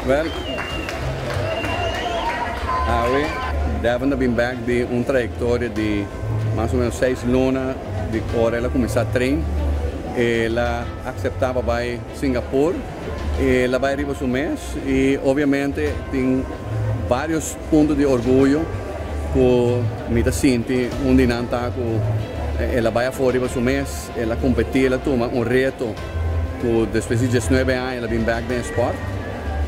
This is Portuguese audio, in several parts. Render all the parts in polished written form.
Well, Awe Devon bem back de trajetória de mais ou menos 6 lunas de quando ela começou a treinar. Ela acceptava para Singapura, ela vai arribar um mês e obviamente tem vários pontos de orgulho que me sente onde não está ela vai fora um mês, ela competir, ela toma reto que depois de 19 anos ela vem back no esporte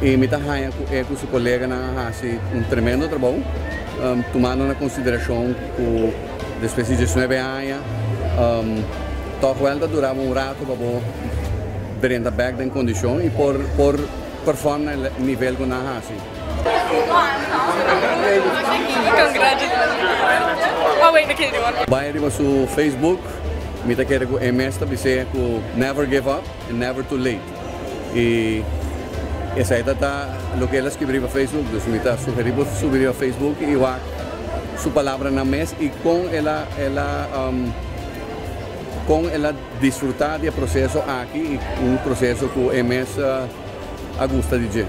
e me ganha com seu colega na faz tremendo trabalho, tomando na consideração que depois de 19 anos toch wel dat durava rato para brinda back em condição e por performar no nível que nós assim. Vai arriba su Facebook, me tá querendo que MS tá dizer que never give up and never too late. E essa aí tá o que ela escreveu no Facebook, então me tá sugerindo subir ao Facebook e vai sua palavra na mesa e com ela desfrutar do processo aqui, processo que o MS gosta de dizer.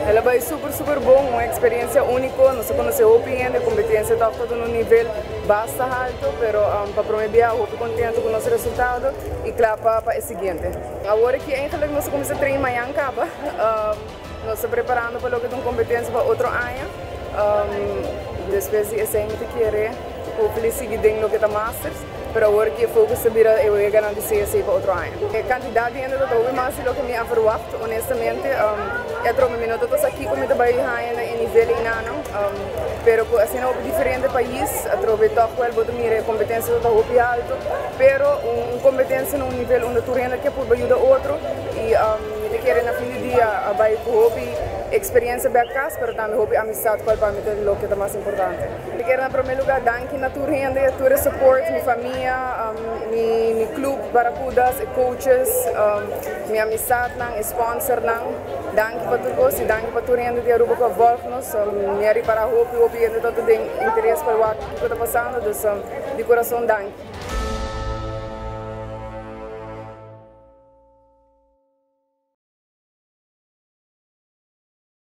Ela vai super bom, uma experiência única, não se conhece o opinião, a competência está todo no nível bastante alto, mas para promover, eu estou contente com o nosso resultado e claro para o seguinte. Agora que ainda nós começamos a treinar amanhã, nós estamos preparando para uma competência para outro ano, depois de esse ano que querer, hopefully seguir dentro do que está Masters. Pero agora que foco se vira, eu ia ganhar de CSI para outro ano. A quantidade ainda da trouxe, mas o que me averwacht, honestamente, eu trouxe me notou aqui como trabalho em nível inano, pero assim é um diferente país, eu trouxe toch wel botar minha competência do hopi alto, pero competência num nível onde tu renda que pode ajudar outro e me querer na fim do dia vai com hopi experiência bem casa, pero também hopi amizade qual para mim é o que é mais importante. Eu quero na primeiro lugar danke na tu renda, tu support minha família. Mi club Barracudas, coaches, minha amizade, sponsor, danke para tudo isso, danke para tudo ainda de Aruba com a Volknos, minha repara hopi ainda todo tem interesse para o que está passando, então de coração danke.